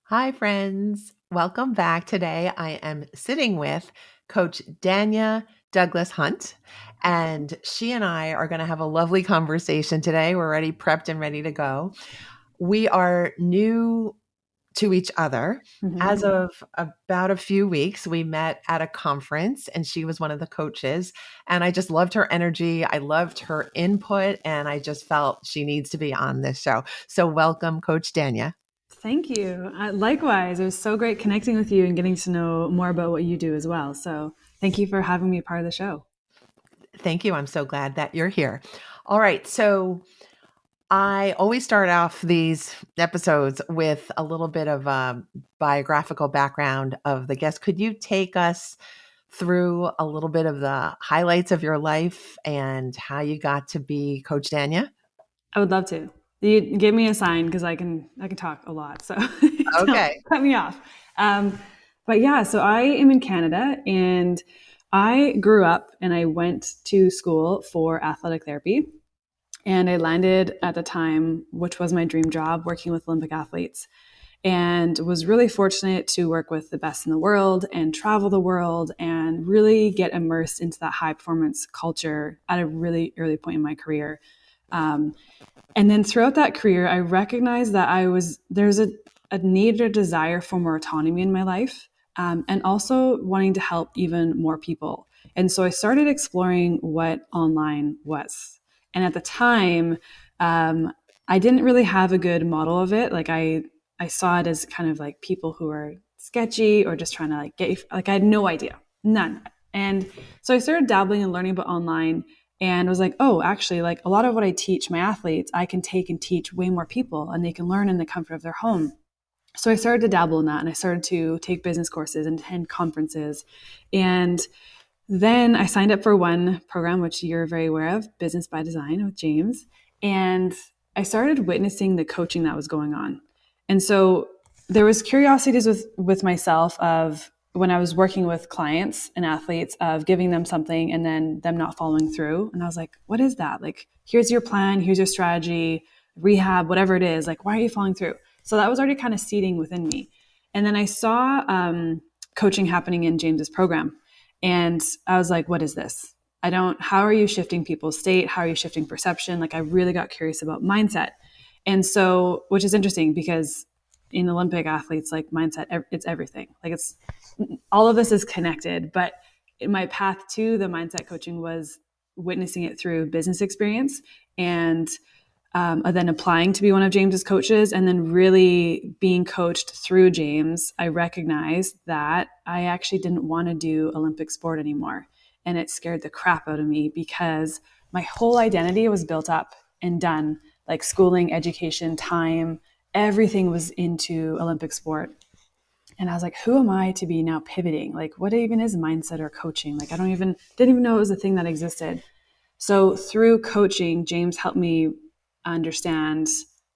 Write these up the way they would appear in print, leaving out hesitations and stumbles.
Hi, friends. Welcome back. Today, I am sitting with Coach Danya Douglas-Hunt, and she and I are going to have a lovely conversation today. We're already prepped and ready to go. We are new to each other. As of about a few weeks, we met at a conference, and she was one of the coaches. And I just loved her energy. I loved her input, and I just felt she needs to be on this show. So, welcome, Coach Danya. Thank you. Likewise, it was so great connecting with you and getting to know more about what you do as well. So thank you for having me part of the show. Thank you. I'm so glad that you're here. All right. So I always start off these episodes with a little bit of a biographical background of the guest. Could you take us through a little bit of the highlights of your life and how you got to be Coach Danya? I would love to. You give me a sign because I can talk a lot. So don't Okay. cut me off. But yeah, so I am in Canada and I grew up and I went to school for athletic therapy. And I landed at the time, which was my dream job, working with Olympic athletes. And was really fortunate to work with the best in the world and travel the world and really get immersed into that high performance culture at a really early point in my career. Um, and then throughout that career, I recognized that there's a need or desire for more autonomy in my life, and also wanting to help even more people. And so I started exploring what online was. And at the time, I didn't really have a good model of it. I saw it as kind of like people who are sketchy or just trying to like get you, like I had no idea, none. And so I started dabbling and learning about online and was like, oh, actually, like a lot of what I teach my athletes, I can take and teach way more people and they can learn in the comfort of their home. So I started to dabble in that and I started to take business courses and attend conferences. And then I signed up for one program, which you're very aware of, Business by Design with James. And I started witnessing the coaching that was going on. And so there was curiosities with myself of when I was working with clients and athletes of giving them something and then them not following through. And I was like, what is that? Like, here's your plan, here's your strategy, rehab, whatever it is. Like, why are you following through? So that was already kind of seeding within me. And then I saw coaching happening in James's program. And I was like, what is this? How are you shifting people's state? How are you shifting perception? Like, I really got curious about mindset. And so, which is interesting because in Olympic athletes, like mindset, it's everything. Like, it's all of this is connected. But my path to the mindset coaching was witnessing it through business experience and then applying to be one of James's coaches and then really being coached through James. I recognized that I actually didn't want to do Olympic sport anymore. And it scared the crap out of me because my whole identity was built up and done, like schooling, education, time, everything was into Olympic sport. And I was like, who am I to be now pivoting? Like, what even is mindset or coaching? Like, didn't even know it was a thing that existed. So through coaching, James helped me understand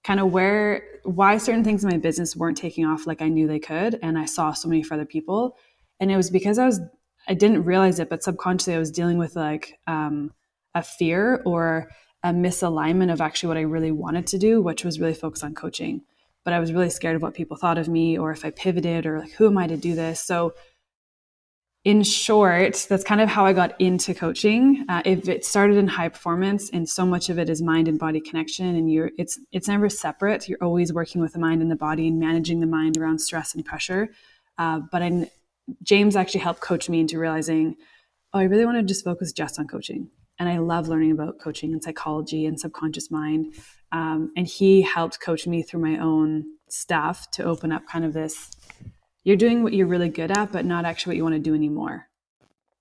kind of why certain things in my business weren't taking off like I knew they could. And I saw so many for other people. And it was because I didn't realize it, but subconsciously I was dealing with like a fear or a misalignment of actually what I really wanted to do, which was really focused on coaching. But I was really scared of what people thought of me or if I pivoted or like, who am I to do this? So in short, that's kind of how I got into coaching. If it started in high performance, and so much of it is mind and body connection, and it's never separate. You're always working with the mind and the body and managing the mind around stress and pressure. James actually helped coach me into realizing, oh, I really want to just focus just on coaching, and I love learning about coaching and psychology and subconscious mind. And he helped coach me through my own stuff to open up kind of this. You're doing what you're really good at, but not actually what you want to do anymore.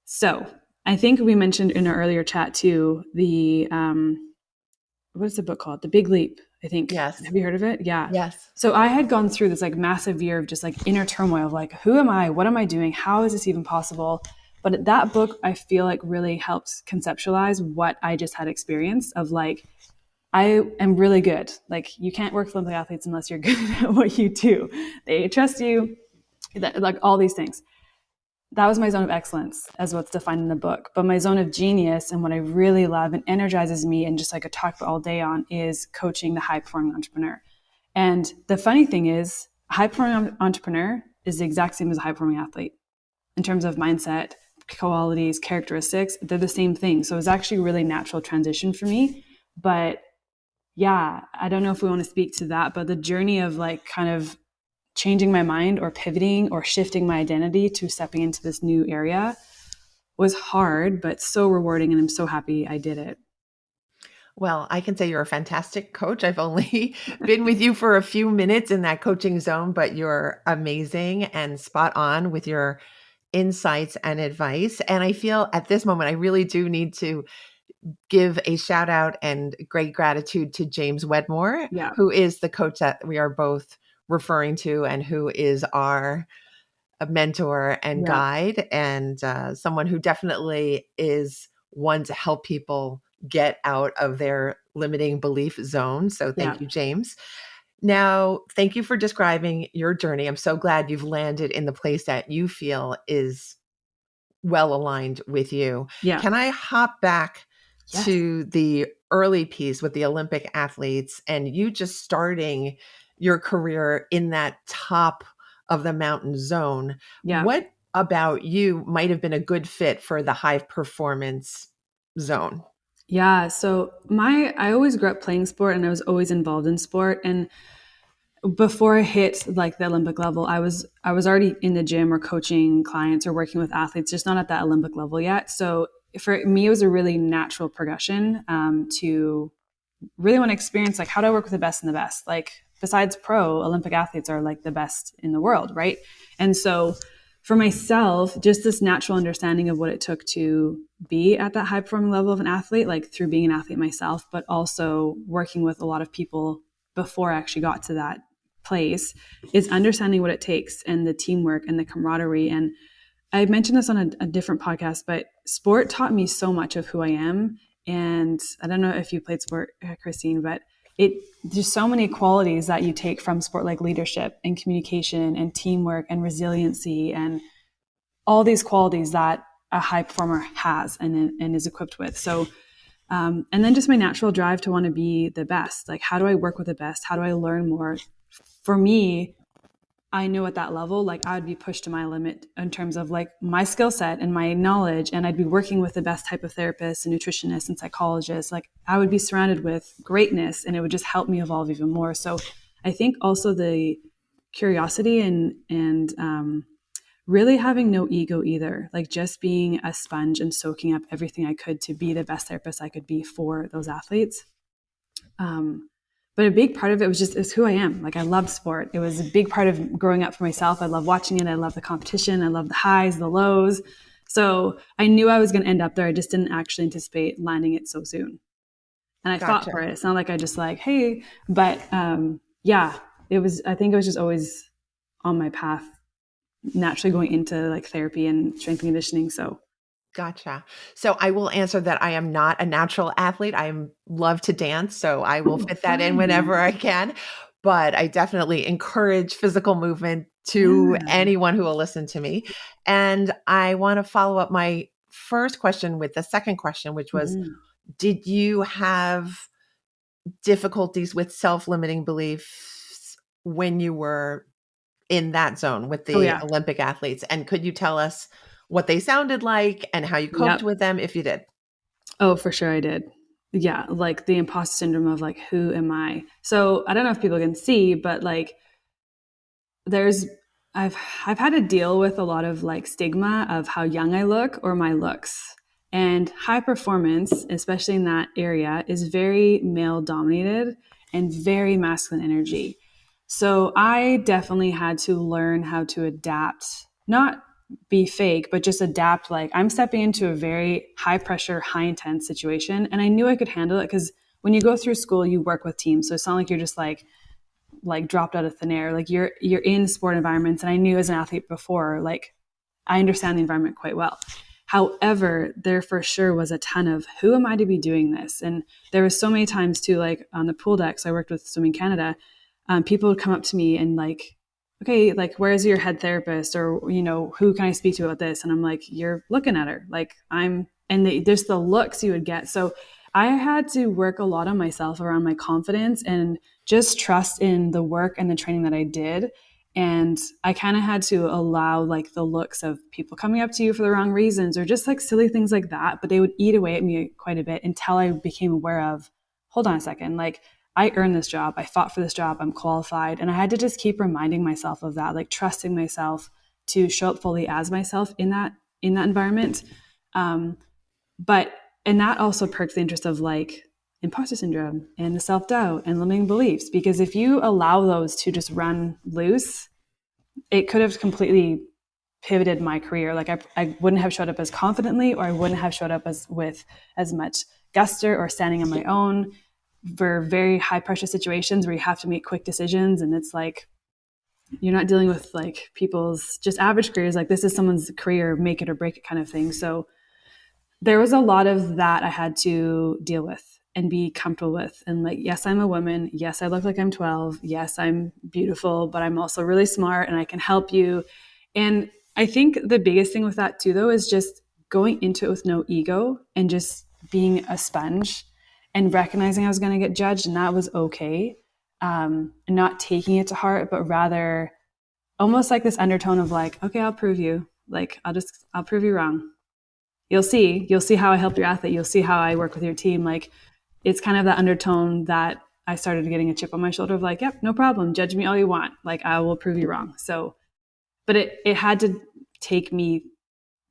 So I think we mentioned in our earlier chat too, what is the book called? The Big Leap, I think. Yes. Have you heard of it? Yeah. Yes. So I had gone through this like massive year of just like inner turmoil of like, who am I? What am I doing? How is this even possible? But that book, I feel like really helps conceptualize what I just had experienced of like, I am really good. Like, you can't work with Olympic athletes unless you're good at what you do. They trust you, like all these things. That was my zone of excellence as what's defined in the book. But my zone of genius and what I really love and energizes me and just like I talk about all day on is coaching the high performing entrepreneur. And the funny thing is A high performing entrepreneur is the exact same as a high performing athlete in terms of mindset, qualities, characteristics. They're the same thing. So it was actually a really natural transition for me. But yeah, I don't know if we want to speak to that, but the journey of like kind of changing my mind or pivoting or shifting my identity to stepping into this new area was hard, but so rewarding. And I'm so happy I did it. Well, I can say you're a fantastic coach. I've only been with you for a few minutes in that coaching zone, but you're amazing and spot on with your insights and advice. And I feel at this moment, I really do need to give a shout out and great gratitude to James Wedmore, Yeah. who is the coach that we are both referring to and who is our mentor and Yeah. guide, and someone who definitely is one to help people get out of their limiting belief zone. So Yeah. thank you, James. Now, thank you for describing your journey. I'm so glad you've landed in the place that you feel is well aligned with you. Yeah. Can I hop back Yes. to the early piece with the Olympic athletes and you just starting your career in that top of the mountain zone? Yeah. What about you might have been a good fit for the high performance zone? Yeah. So I always grew up playing sport and I was always involved in sport. And before I hit like the Olympic level, I was already in the gym or coaching clients or working with athletes, just not at that Olympic level yet. So for me, it was a really natural progression to really want to experience like how do I work with the best and the best? Like besides pro, Olympic athletes are like the best in the world, right? And so for myself, just this natural understanding of what it took to be at that high performing level of an athlete, like through being an athlete myself, but also working with a lot of people before I actually got to that place, is understanding what it takes and the teamwork and the camaraderie. And I mentioned this on a different podcast, but sport taught me so much of who I am. And I don't know if you played sport, Christine, but there's so many qualities that you take from sport, like leadership and communication and teamwork and resiliency and all these qualities that a high performer has and is equipped with. So, and then just my natural drive to want to be the best. Like, how do I work with the best? How do I learn more? For me, I know at that level, like I would be pushed to my limit in terms of like my skill set and my knowledge. And I'd be working with the best type of therapists and nutritionists and psychologists. Like I would be surrounded with greatness and it would just help me evolve even more. So I think also the curiosity and really having no ego either, like just being a sponge and soaking up everything I could to be the best therapist I could be for those athletes. But a big part of it was just is who I am. Like I loved sport. It was a big part of growing up for myself. I love watching it. I love the competition. I love the highs, the lows. So I knew I was going to end up there. I just didn't actually anticipate landing it so soon. And I fought Gotcha. for it. It's not like I just like, hey, but yeah, I think it was just always on my path, naturally going into like therapy and strength and conditioning. So Gotcha. So I will answer that I am not a natural athlete. I love to dance, so I will fit that in whenever fun. I can. But I definitely encourage physical movement to Yeah. anyone who will listen to me. And I want to follow up my first question with the second question, which was, Mhm. did you have difficulties with self-limiting beliefs when you were in that zone with Oh the yeah. Olympic athletes? And could you tell us what they sounded like and how you coped Yep. with them if you did? Oh, for sure I did. Yeah, like the imposter syndrome of like, who am I? So I don't know if people can see, but like there's I've had to deal with a lot of like stigma of how young I look or my looks. And high performance, especially in that area, is very male dominated and very masculine energy. So I definitely had to learn how to adapt, not be fake, but just adapt. Like I'm stepping into a very high pressure, high intense situation. And I knew I could handle it because when you go through school, you work with teams. So it's not like you're just like dropped out of thin air. Like you're in sport environments. And I knew as an athlete before, like I understand the environment quite well. However, there for sure was a ton of who am I to be doing this? And there was so many times too, like on the pool decks, I worked with Swimming Canada. People would come up to me and like, okay, like where's your head therapist, or who can I speak to about this? And I'm like, you're looking at her, like there's the looks you would get. So I had to work a lot on myself around my confidence and just trust in the work and the training that I did. And I kind of had to allow like the looks of people coming up to you for the wrong reasons or just like silly things like that. But they would eat away at me quite a bit until I became aware of, hold on a second, like I earned this job. I fought for this job. I'm qualified. And I had to just keep reminding myself of that, like trusting myself to show up fully as myself in that environment. Um, but and that also perks the interest of like imposter syndrome and the self-doubt and limiting beliefs, because if you allow those to just run loose, it could have completely pivoted my career. Like I wouldn't have showed up as confidently, or I wouldn't have showed up as with as much gusto or standing on my own for very high pressure situations where you have to make quick decisions. And it's like, you're not dealing with like people's just average careers. Like this is someone's career, make it or break it kind of thing. So there was a lot of that I had to deal with and be comfortable with. And like, yes, I'm a woman. Yes, I look like I'm 12. Yes, I'm beautiful, but I'm also really smart and I can help you. And I think the biggest thing with that too, though, is just going into it with no ego and just being a sponge and recognizing I was going to get judged and that was okay. And not taking it to heart, but rather almost like this undertone of like, okay, I'll prove you. Like, I'll prove you wrong. You'll see how I help your athlete. You'll see how I work with your team. Like it's kind of that undertone that I started getting a chip on my shoulder of like, yep, no problem. Judge me all you want. Like I will prove you wrong. So, but it had to take me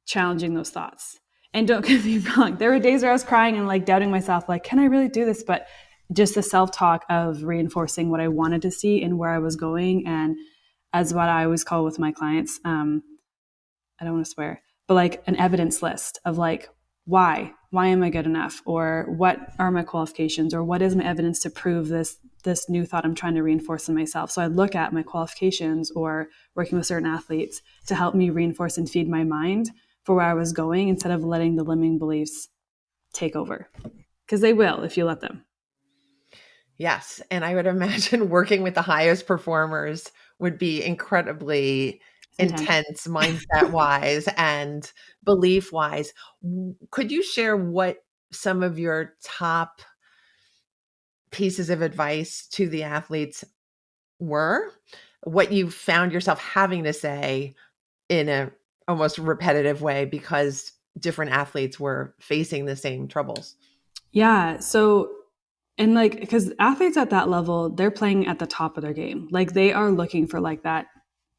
challenging those thoughts. And don't get me wrong, there were days where I was crying and like doubting myself, like, can I really do this? But just the self-talk of reinforcing what I wanted to see and where I was going. And as what I always call with my clients, I don't want to swear, but like an evidence list of like, why am I good enough? Or what are my qualifications? Or what is my evidence to prove this new thought I'm trying to reinforce in myself? So I look at my qualifications or working with certain athletes to help me reinforce and feed my mind for where I was going instead of letting the limiting beliefs take over. Because they will if you let them. Yes. And I would imagine working with the highest performers would be incredibly Intense. intense mindset wise and belief wise. Could you share what some of your top pieces of advice to the athletes were? What you found yourself having to say in a almost repetitive way because different athletes were facing the same troubles? Yeah. So, and like, because athletes at that level, they're playing at the top of their game. Like they are looking for like that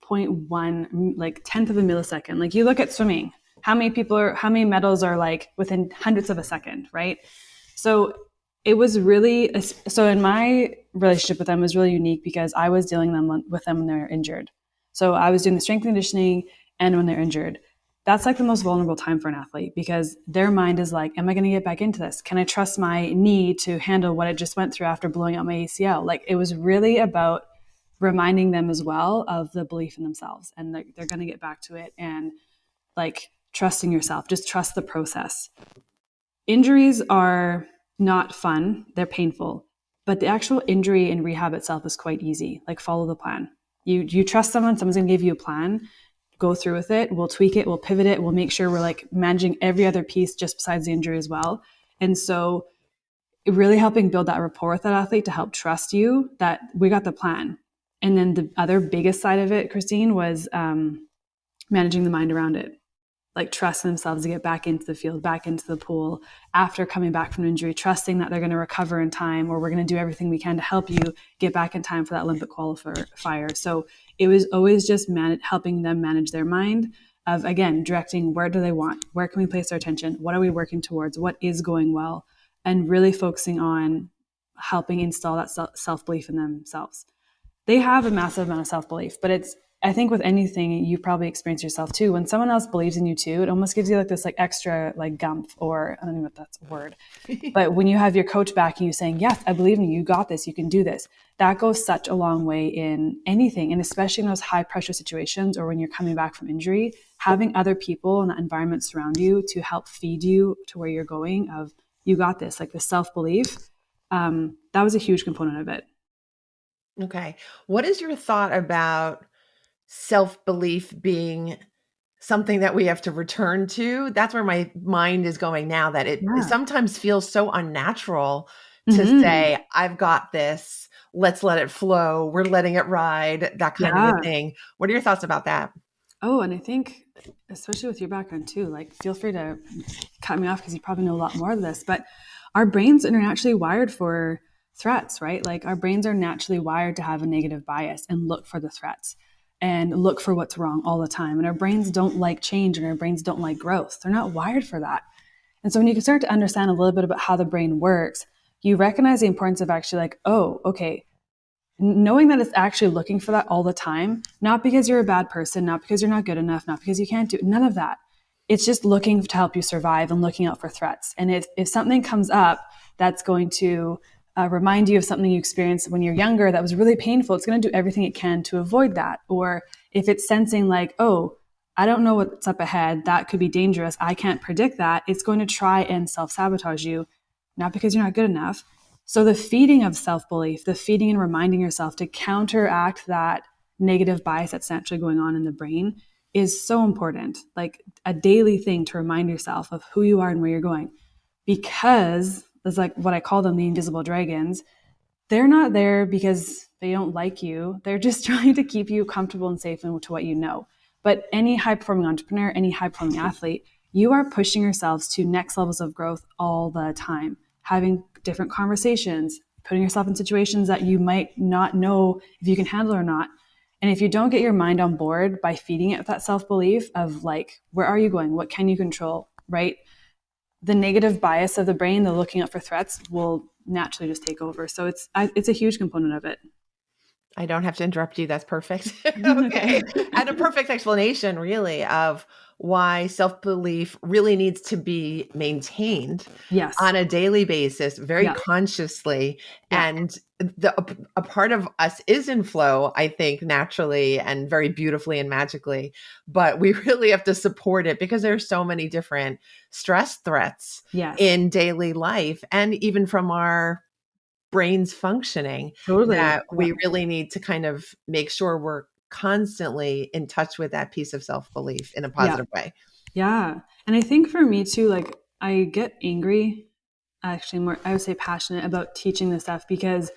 0.1, like tenth of a millisecond. Like you look at swimming, how many medals are like within hundredths of a second, right? So it was really, so in my relationship with them was really unique because I was dealing with them when they're injured. So I was doing the strength conditioning and when they're injured. That's like the most vulnerable time for an athlete because their mind is like, am I going to get back into this? Can I trust my knee to handle what I just went through after blowing out my ACL? Like it was really about reminding them as well of the belief in themselves and they're going to get back to it and like trusting yourself, just trust the process. Injuries are not fun, they're painful, but the actual injury and rehab itself is quite easy. Like follow the plan. You trust someone's going to give you a plan, go through with it, we'll tweak it, we'll pivot it, we'll make sure we're like managing every other piece just besides the injury as well. And so really helping build that rapport with that athlete to help trust you that we got the plan. And then the other biggest side of it, Christine, was managing the mind around it, like trusting themselves to get back into the field, back into the pool after coming back from injury, trusting that they're going to recover in time, or we're going to do everything we can to help you get back in time for that Olympic qualifier. So it was always just helping them manage their mind of, again, directing where do they want, where can we place our attention, what are we working towards, what is going well, and really focusing on helping install that self-belief in themselves. They have a massive amount of self-belief, but it's, I think with anything you've probably experienced yourself too, when someone else believes in you too, it almost gives you like this like extra like gumph, or I don't know if that's a word, but when you have your coach backing you saying, yes, I believe in you, you got this, you can do this, that goes such a long way in anything. And especially in those high pressure situations or when you're coming back from injury, having other people in that environment surround you to help feed you to where you're going of, you got this, like the self-belief, that was a huge component of it. Okay. What is your thought about self-belief being something that we have to return to? That's where my mind is going now, that it Yeah. sometimes feels so unnatural to Mm-hmm. say, I've got this, let's let it flow, we're letting it ride, that kind of a Yeah. thing. What are your thoughts about that? Oh, and I think, especially with your background too, like feel free to cut me off because you probably know a lot more of this, but our brains are naturally wired for threats, right? Like our brains are naturally wired to have a negative bias and look for the threats and look for what's wrong all the time. And our brains don't like change and our brains don't like growth. They're not wired for that. And so when you can start to understand a little bit about how the brain works, you recognize the importance of actually like, oh, okay, knowing that it's actually looking for that all the time, not because you're a bad person, not because you're not good enough, not because you can't do it, none of that. It's just looking to help you survive and looking out for threats. And if something comes up that's going to remind you of something you experienced when you're younger that was really painful, it's going to do everything it can to avoid that. Or if it's sensing like, oh, I don't know what's up ahead, that could be dangerous, I can't predict that, it's going to try and self-sabotage you, not because you're not good enough. So the feeding of self-belief, the feeding and reminding yourself to counteract that negative bias that's naturally going on in the brain is so important. Like a daily thing to remind yourself of who you are and where you're going. Because it's like what I call them, the invisible dragons. They're not there because they don't like you. They're just trying to keep you comfortable and safe into what you know. But any high performing entrepreneur, any high performing athlete, you are pushing yourselves to next levels of growth all the time, having different conversations, putting yourself in situations that you might not know if you can handle or not. And if you don't get your mind on board by feeding it with that self belief of like, where are you going? What can you control? Right? The negative bias of the brain, the looking out for threats, will naturally just take over. So it's a huge component of it. I don't have to interrupt you. That's perfect. Okay. Okay. And a perfect explanation, really, of why self belief really needs to be maintained Yes. on a daily basis, very Yeah. consciously. Yeah. And a part of us is in flow, I think, naturally and very beautifully and magically. But we really have to support it because there's so many different stress threats Yes. in daily life and even from our brain's functioning Totally. that we really need to kind of make sure we're constantly in touch with that piece of self-belief in a Yeah. positive way. Yeah. And I think for me too, like I get angry, actually more, I would say passionate about teaching this stuff because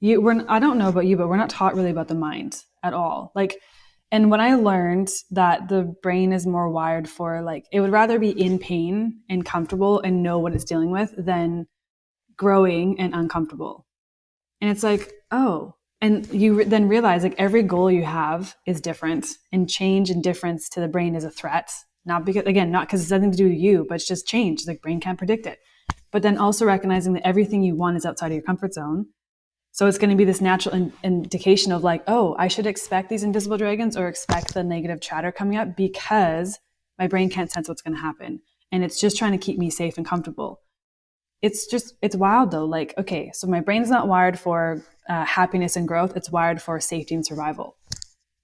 I don't know about you, but we're not taught really about the mind at all. Like, and when I learned that the brain is more wired for like, it would rather be in pain and comfortable and know what it's dealing with than growing and uncomfortable. And it's like, oh, and you then realize like every goal you have is different and change and difference to the brain is a threat. Not because, again, not because it's nothing to do with you, but it's just change. The brain can't predict it. But then also recognizing that everything you want is outside of your comfort zone. So it's going to be this natural indication of like, oh, I should expect these invisible dragons or expect the negative chatter coming up because my brain can't sense what's going to happen. And it's just trying to keep me safe and comfortable. It's wild though. Like, okay, so my brain's not wired for happiness and growth. It's wired for safety and survival.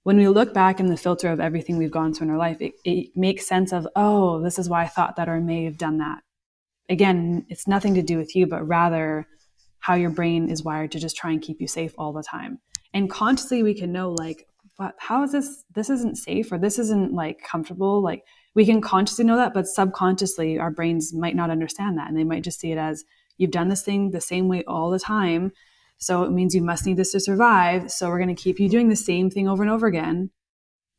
When we look back in the filter of everything we've gone through in our life, it makes sense of, oh, this is why I thought that or I may have done that. Again, it's nothing to do with you, but rather how your brain is wired to just try and keep you safe all the time. And consciously we can know like, what, how is this isn't safe or this isn't like comfortable. Like we can consciously know that, but subconsciously our brains might not understand that. And they might just see it as you've done this thing the same way all the time. So it means you must need this to survive. So we're going to keep you doing the same thing over and over again,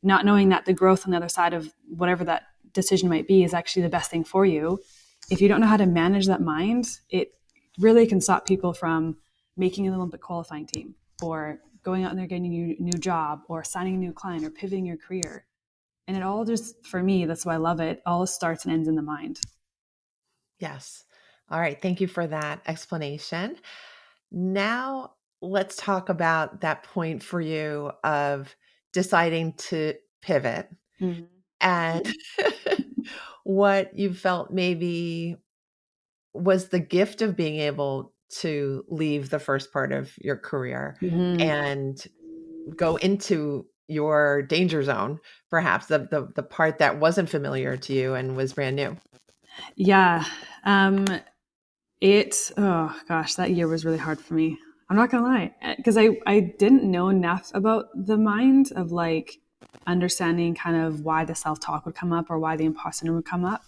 not knowing that the growth on the other side of whatever that decision might be is actually the best thing for you. If you don't know how to manage that mind, it really can stop people from making an Olympic qualifying team or going out and there getting a new job or signing a new client or pivoting your career. And it all just, for me, that's why I love it, all starts and ends in the mind. Yes. All right. Thank you for that explanation. Now, let's talk about that point for you of deciding to pivot Mm-hmm. and what you felt maybe was the gift of being able to leave the first part of your career Mm-hmm. and go into your danger zone, perhaps the part that wasn't familiar to you and was brand new. Yeah. Oh gosh, that year was really hard for me. I'm not gonna lie, because I didn't know enough about the mind of like understanding kind of why the self talk would come up or why the imposter syndrome would come up.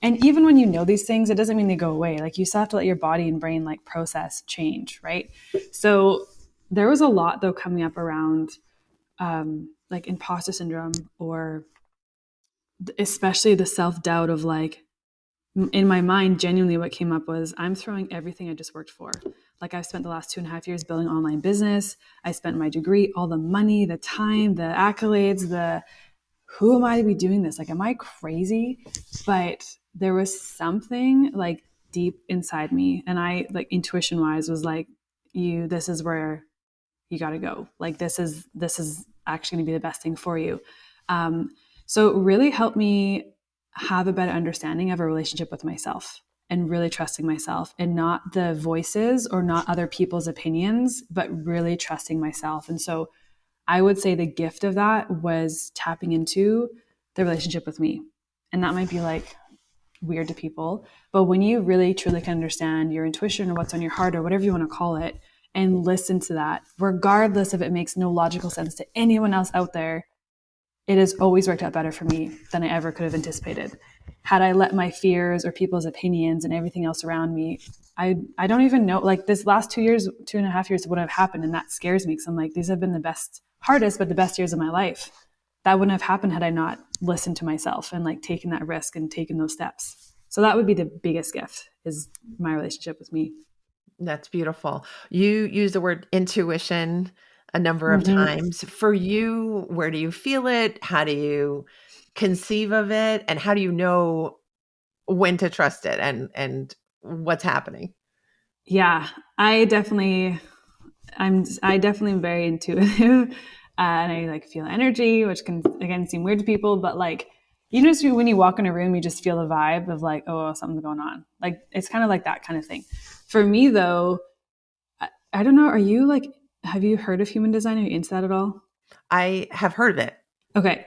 And even when you know these things, it doesn't mean they go away. Like you still have to let your body and brain like process change, right? So there was a lot though coming up around like imposter syndrome, or especially the self-doubt of like, in my mind, genuinely what came up was, I'm throwing everything I just worked for. Like, I've spent the last 2.5 years building online business. I spent my degree, all the money, the time, the accolades, who am I to be doing this? Like, am I crazy? But there was something like deep inside me. And I, like, intuition wise was like, this is where you got to go. Like, this is actually going to be the best thing for you. Um, so it really helped me have a better understanding of a relationship with myself, and really trusting myself, and not the voices or not other people's opinions, but really trusting myself. And so I would say the gift of that was tapping into the relationship with me. And that might be like weird to people, but when you really truly can understand your intuition, or what's on your heart, or whatever you want to call it, and listen to that, regardless if it makes no logical sense to anyone else out there, it has always worked out better for me than I ever could have anticipated. Had I let my fears or people's opinions and everything else around me, I don't even know, like, this last 2 years, 2.5 years would have happened. And that scares me, because I'm like, these have been the best, hardest, but the best years of my life. That wouldn't have happened had I not listened to myself and like taken that risk and taken those steps. So that would be the biggest gift, is my relationship with me. That's beautiful. You use the word intuition a number of Mm-hmm. times. For you, where do you feel it? How do you conceive of it? And how do you know when to trust it and what's happening? Yeah, I definitely I definitely am very intuitive, and I like feel energy, which can again seem weird to people, but like, when you walk in a room, you just feel the vibe of like, oh, something's going on. Like, it's kind of like that kind of thing. For me though, I don't know. Are you like, have you heard of human design? Are you into that at all? I have heard of it. Okay.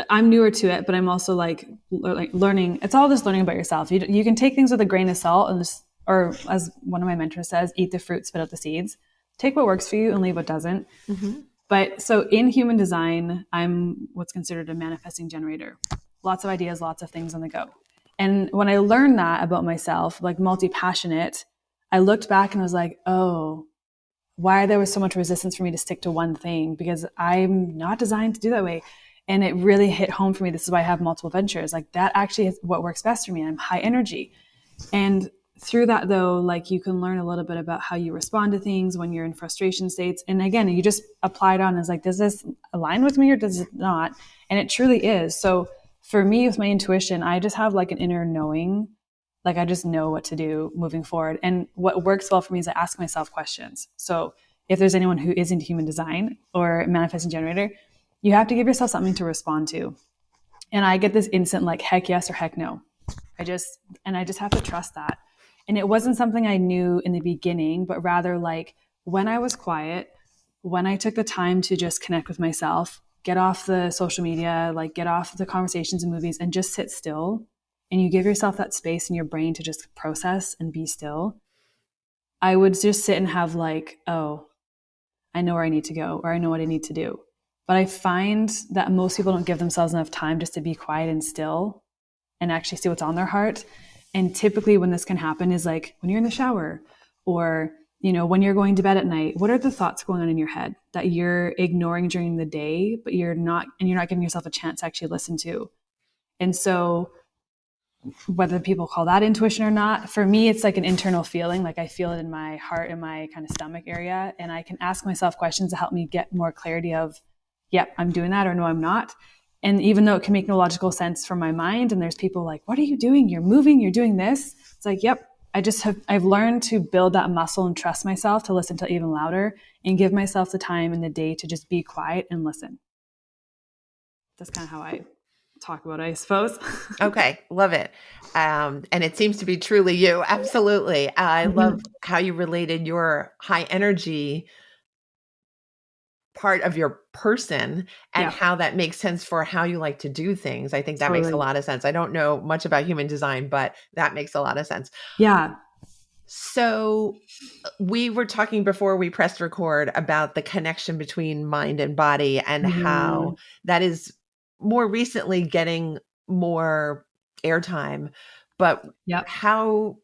I'm newer to it, but I'm also like learning. It's all just learning about yourself. You can take things with a grain of salt, and just, or as one of my mentors says, eat the fruit, spit out the seeds. Take what works for you and leave what doesn't. Mhm. But so in human design, I'm what's considered a manifesting generator. Lots of ideas, lots of things on the go. And when I learned that about myself, like multi passionate, I looked back and I was like, oh, why there was so much resistance for me to stick to one thing, because I'm not designed to do that way. And it really hit home for me. This is why I have multiple ventures. Like, that actually is what works best for me. I'm high energy. And through that though, like, you can learn a little bit about how you respond to things when you're in frustration states. And again, you just apply it on as like, does this align with me or does it not? And it truly is. So for me, with my intuition, I just have like an inner knowing. Like, I just know what to do moving forward. And what works well for me is I ask myself questions. So if there's anyone who is into human design or manifesting generator, you have to give yourself something to respond to. And I get this instant like heck yes or heck no. I just have to trust that. And it wasn't something I knew in the beginning, but rather like when I was quiet, when I took the time to just connect with myself, get off the social media, like get off the conversations and movies, and just sit still, and you give yourself that space in your brain to just process and be still, I would just sit and have like, oh, I know where I need to go, or I know what I need to do. But I find that most people don't give themselves enough time just to be quiet and still and actually see what's on their heart. And typically when this can happen is like when you're in the shower, or when you're going to bed at night. What are the thoughts going on in your head that you're ignoring during the day, but you're not giving yourself a chance to actually listen to? And so whether people call that intuition or not, for me it's like an internal feeling. Like, I feel it in my heart and my kind of stomach area, and I can ask myself questions to help me get more clarity of, yep, I'm doing that, or no, I'm not. And even though it can make no logical sense from my mind, and there's people like, what are you doing? You're moving, you're doing this. It's like, yep, I've learned to build that muscle and trust myself to listen to it even louder, and give myself the time in the day to just be quiet and listen. That's kind of how I talk about it, I suppose. Okay, love it. And it seems to be truly you. Absolutely. I love Mhm. how you related your high energy part of your person and Yeah, how that makes sense for how you like to do things. I think that makes a totally. lot of sense. I don't know much about human design, but that makes a lot of sense. Yeah. So, we were talking before we pressed record about the connection between mind and body and how Mhm. that is more recently getting more airtime. But Yep. how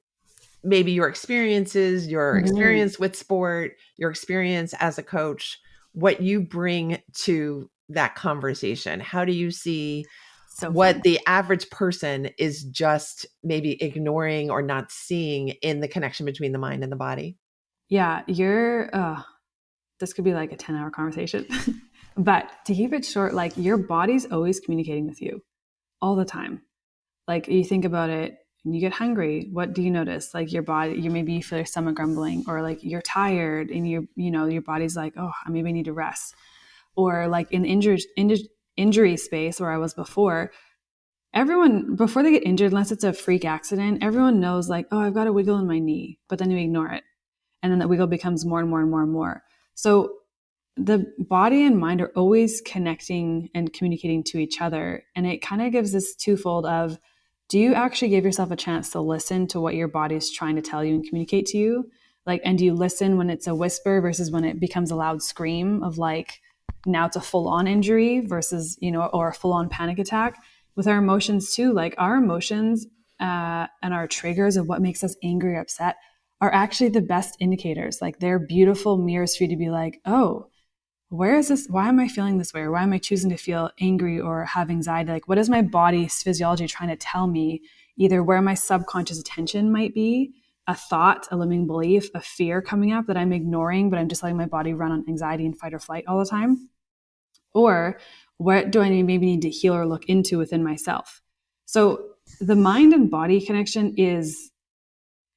maybe your experiences, your Mhm. experience with sport, your experience as a coach, what you bring to that conversation. How do you see So what fun. the average person is just maybe ignoring or not seeing in the connection between the mind and the body? Yeah, this could be like a 10-hour conversation. But to keep it short, like your body's always communicating with you all the time. Like you think about it, and you get hungry, what do you notice? Like your body, maybe you feel your stomach grumbling, or like you're tired and your body's like, oh, maybe I need to rest. Or like in the injury space where I was before, everyone, before they get injured, unless it's a freak accident, everyone knows like, oh, I've got a wiggle in my knee, but then you ignore it. And then that wiggle becomes more and more and more and more. So the body and mind are always connecting and communicating to each other. And it kind of gives this twofold of, do you actually give yourself a chance to listen to what your body is trying to tell you and communicate to you? Like, and do you listen when it's a whisper versus when it becomes a loud scream of like, now it's a full on injury versus, or a full on panic attack? With our emotions too, like our emotions and our triggers of what makes us angry or upset are actually the best indicators. Like they're beautiful mirrors for you to be like, oh, where is this? Why am I feeling this way? Or why am I choosing to feel angry or have anxiety? Like, what is my body's physiology trying to tell me? Either where my subconscious attention might be, a thought, a limiting belief, a fear coming up that I'm ignoring, but I'm just letting my body run on anxiety and fight or flight all the time. Or what do I maybe need to heal or look into within myself? So the mind and body connection is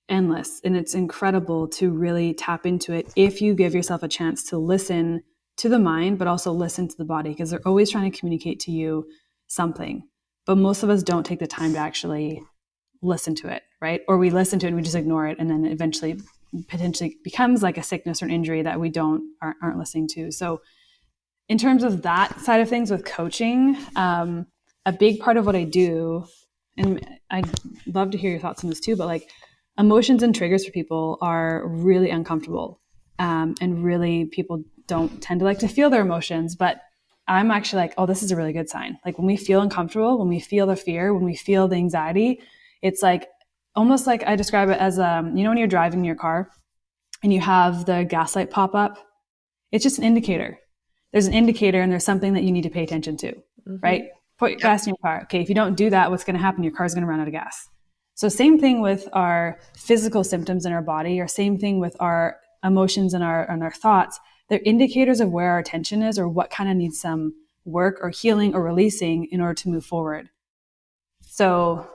endless, and it's incredible to really tap into it if you give yourself a chance to listen to the mind but also listen to the body, because they're always trying to communicate to you something. But most of us don't take the time to actually listen to it, right? Or we listen to it and we just ignore it, and then eventually potentially becomes like a sickness or an injury that we aren't listening to. So in terms of that side of things with coaching, a big part of what I do, and I'd love to hear your thoughts on this too, but like emotions and triggers for people are really uncomfortable. And really people don't tend to like to feel their emotions, but I'm actually like, oh, this is a really good sign. Like when we feel uncomfortable, when we feel the fear, when we feel the anxiety, it's like almost like I describe it as, when you're driving your car and you have the gas light pop up, it's just an indicator. There's an indicator and there's something that you need to pay attention to, Mm-hmm. right? Put Yep. gas in your car. Okay, if you don't do that, what's going to happen? Your car's going to run out of gas. So same thing with our physical symptoms in our body, or same thing with our emotions and our thoughts. They're indicators of where our attention is or what kind of needs some work or healing or releasing in order to move forward. So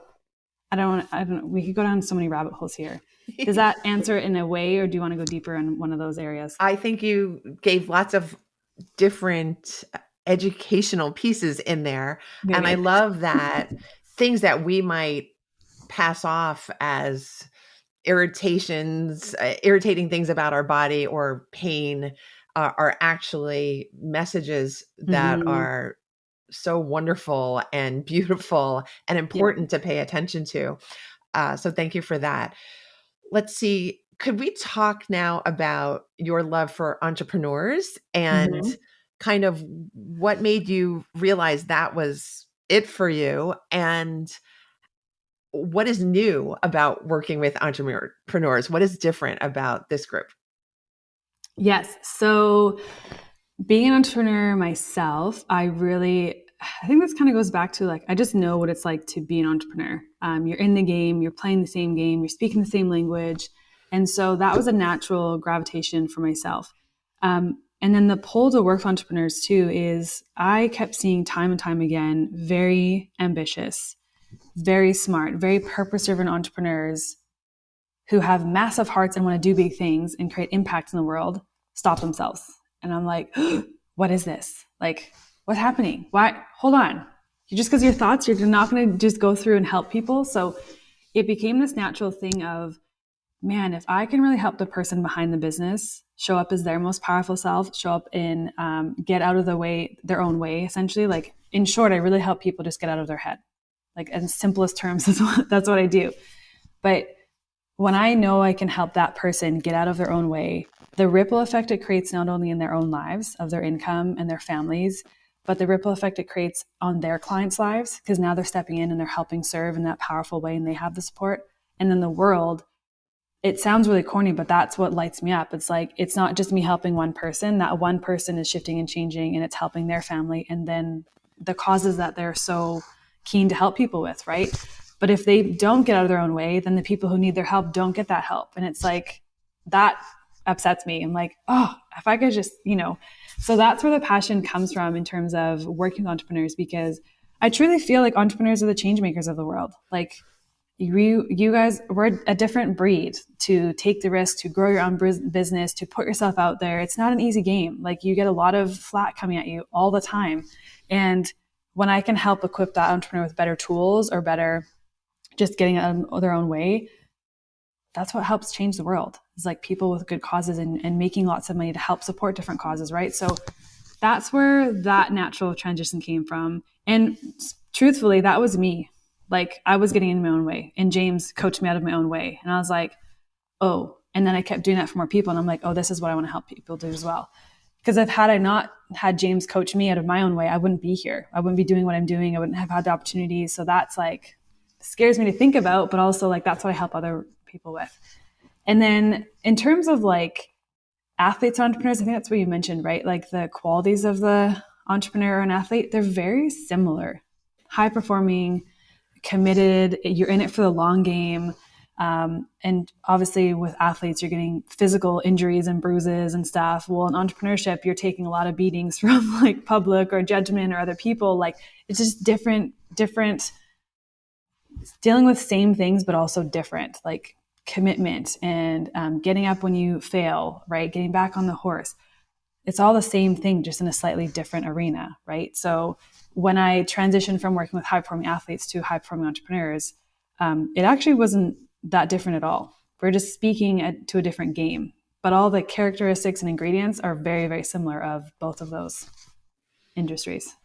we could go down so many rabbit holes here. Does that answer it in a way, or do you want to go deeper in one of those areas? I think you gave lots of different educational pieces in there. Okay, And I good. love that things that we might pass off as irritating things about our body or pain are actually messages that Mm-hmm. are so wonderful and beautiful and Yeah. important to pay attention to. So thank you for that. Let's see. Could we talk now about your love for entrepreneurs and Mm-hmm. kind of what made you realize that was it for you? And what is new about working with entrepreneurs? What is different about this group? Yes. So being an entrepreneur myself, I think this kind of goes back to like, I just know what it's like to be an entrepreneur. You're in the game, you're playing the same game, you're speaking the same language. And so that was a natural gravitation for myself. And then the pull to work with entrepreneurs too is I kept seeing time and time again very ambitious, very smart, very purpose driven entrepreneurs who have massive hearts and want to do big things and create impact in the world stop themselves. And I'm like, what is this? Like, what's happening? Why? Hold on. Just because your thoughts, you're not going to just go through and help people. So it became this natural thing of, man, if I can really help the person behind the business show up as their most powerful self, show up in, get out of the way, their own way, essentially. Like, in short, I really help people just get out of their head. Like, in simplest terms, that's what I do. But when I know I can help that person get out of their own way, the ripple effect it creates not only in their own lives, of their income and their families, but the ripple effect it creates on their clients' lives, because now they're stepping in and they're helping serve in that powerful way and they have the support. And then the world, it sounds really corny, but that's what lights me up. It's like, it's not just me helping one person. That one person is shifting and changing, and it's helping their family. And then the causes that they're so keen to help people with, right? But if they don't get out of their own way, then the people who need their help don't get that help. And it's like, that upsets me. I'm like, oh, if I could just, so that's where the passion comes from in terms of working with entrepreneurs, because I truly feel like entrepreneurs are the change makers of the world. Like, you guys were a different breed to take the risk, to grow your own business, to put yourself out there. It's not an easy game. Like, you get a lot of flack coming at you all the time. And when I can help equip that entrepreneur with better tools, or better just getting out of their own way, that's what helps change the world. It's like people with good causes, and making lots of money to help support different causes, right? So that's where that natural transition came from. And truthfully, that was me. Like, I was getting in my own way, and James coached me out of my own way. And I was like, oh, and then I kept doing that for more people. And I'm like, oh, this is what I want to help people do as well. Because had I not had James coach me out of my own way, I wouldn't be here. I wouldn't be doing what I'm doing. I wouldn't have had the opportunities. So that's like, scares me to think about, but also like, that's what I help other people with. And then in terms of like athletes and entrepreneurs, I think that's what you mentioned, right? Like, the qualities of the entrepreneur and athlete, they're very similar. High performing, committed, you're in it for the long game. And obviously with athletes, you're getting physical injuries and bruises and stuff. Well, in entrepreneurship, you're taking a lot of beatings from like public or judgment or other people. Like, it's just different, dealing with same things, but also different, like commitment and getting up when you fail, right? Getting back on the horse. It's all the same thing, just in a slightly different arena, right? So when I transitioned from working with high-performing athletes to high-performing entrepreneurs, it actually wasn't that different at all. We're just speaking to a different game, but all the characteristics and ingredients are very, very similar of both of those industries.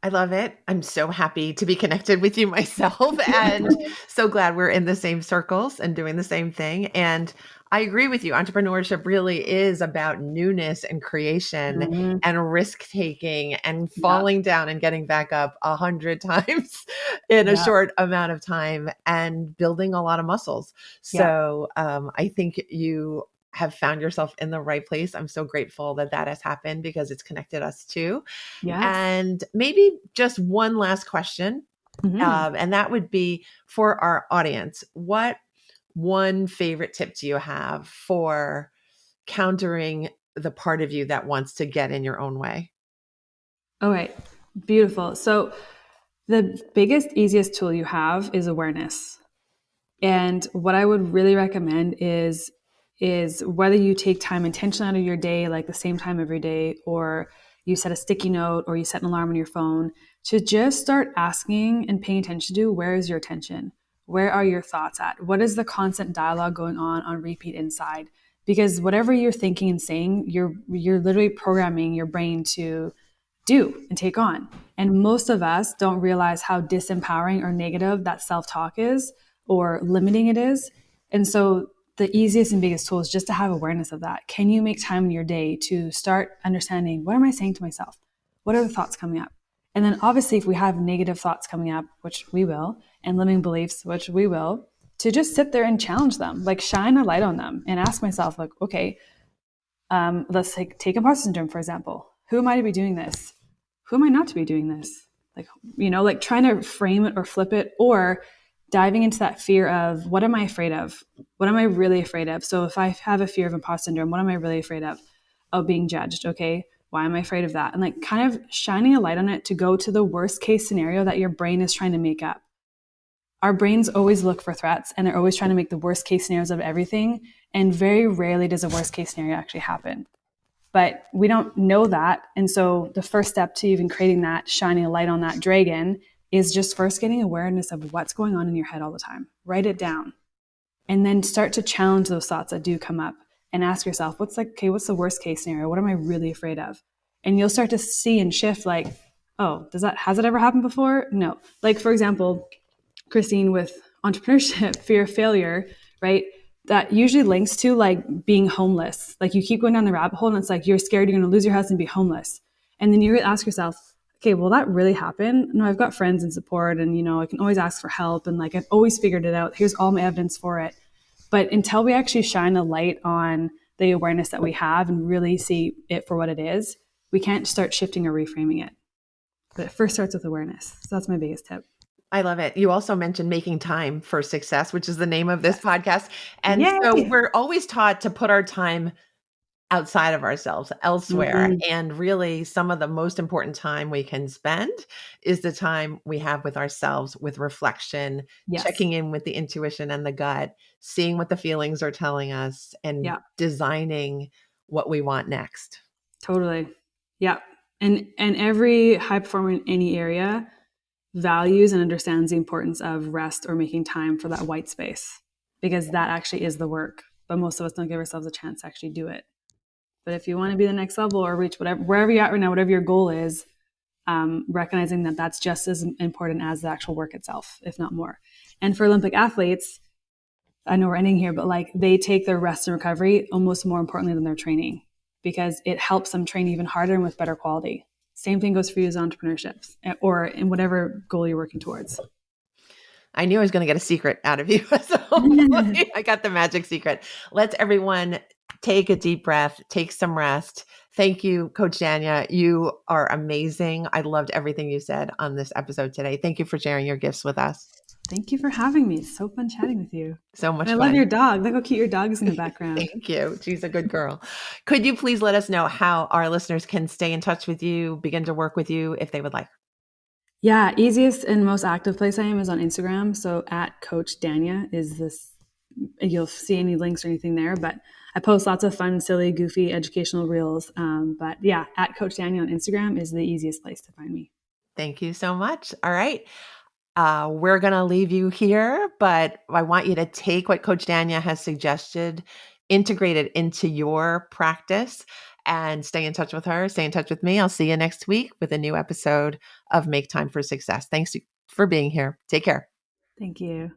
I love it. I'm so happy to be connected with you myself, and so glad we're in the same circles and doing the same thing. And I agree with you. Entrepreneurship really is about newness and creation Mm-hmm. and risk taking and Yeah. falling down and getting back up 100 times in a Yeah. short amount of time, and building a lot of muscles. Yeah. So I think you have found yourself in the right place. I'm so grateful that that has happened, because it's connected us too. Yes. And maybe just one last question, Mm-hmm. and that would be for our audience. What one favorite tip do you have for countering the part of you that wants to get in your own way? All right. Beautiful. So the biggest, easiest tool you have is awareness. And what I would really recommend is whether you take time intentionally out of your day, like the same time every day, or you set a sticky note, or you set an alarm on your phone, to just start asking and paying attention to, where is your attention? Where are your thoughts at? What is the constant dialogue going on repeat inside? Because whatever you're thinking and saying, you're literally programming your brain to do and take on. And most of us don't realize how disempowering or negative that self-talk is, or limiting it is. And so the easiest and biggest tool is just to have awareness of that. Can you make time in your day to start understanding, what am I saying to myself? What are the thoughts coming up? And then obviously, if we have negative thoughts coming up, which we will, and limiting beliefs, which we will, to just sit there and challenge them, like shine a light on them, and ask myself, like, okay, let's take imposter syndrome, for example. Who am I to be doing this? Who am I not to be doing this? Like, like trying to frame it or flip it, or diving into that fear of, what am I afraid of? What am I really afraid of? So if I have a fear of imposter syndrome, what am I really afraid of? Oh, being judged. Okay. Why am I afraid of that? And like kind of shining a light on it to go to the worst case scenario that your brain is trying to make up. Our brains always look for threats, and they're always trying to make the worst case scenarios of everything. And very rarely does a worst case scenario actually happen. But we don't know that. And so the first step to even creating that, shining a light on that dragon, is just first getting awareness of what's going on in your head all the time. Write it down. And then start to challenge those thoughts that do come up, and ask yourself, what's the worst case scenario? What am I really afraid of? And you'll start to see and shift, like, oh, has it ever happened before? No. Like, for example, Christine, with entrepreneurship, fear of failure, right? That usually links to like being homeless. Like, you keep going down the rabbit hole, and it's like, you're scared you're going to lose your house and be homeless. And then you ask yourself, okay, will that really happen? No, I've got friends and support, and I can always ask for help, and like, I've always figured it out. Here's all my evidence for it. But until we actually shine a light on the awareness that we have and really see it for what it is, we can't start shifting or reframing it. But it first starts with awareness. So that's my biggest tip. I love it. You also mentioned making time for success, which is the name of this podcast. And so Yay! we're always taught to put our time outside of ourselves, elsewhere. Mm-hmm. And really, some of the most important time we can spend is the time we have with ourselves, with reflection, Yes. checking in with the intuition and the gut, seeing what the feelings are telling us, and Yeah, designing what we want next. totally. Yeah. And every high performer in any area values and understands the importance of rest or making time for that white space, because that actually is the work. But most of us don't give ourselves a chance to actually do it. But if you want to be the next level or reach whatever, wherever you're at right now, whatever your goal is, recognizing that that's just as important as the actual work itself, if not more. And for Olympic athletes, I know we're ending here, but like they take their rest and recovery almost more importantly than their training, because it helps them train even harder and with better quality. Same thing goes for you as entrepreneurships or in whatever goal you're working towards. I knew I was going to get a secret out of you. So I got the magic secret. Let's everyone take a deep breath, take some rest. Thank you, Coach Danya. You are amazing. I loved everything you said on this episode today. Thank you for sharing your gifts with us. Thank you for having me. It's so fun chatting with you. So much And I fun. love your dog. Look how cute your dog is in the background. Thank you. She's a good girl. Could you please let us know how our listeners can stay in touch with you, begin to work with you if they would like? Yeah, easiest and most active place I am is on Instagram. So at Coach Danya is this, you'll see any links or anything there, but I post lots of fun, silly, goofy, educational reels. But yeah, at Coach Danya on Instagram is the easiest place to find me. Thank you so much. All right. We're going to leave you here, but I want you to take what Coach Danya has suggested, integrate it into your practice, and stay in touch with her, stay in touch with me. I'll see you next week with a new episode of Make Time for Success. Thanks for being here. Take care. Thank you.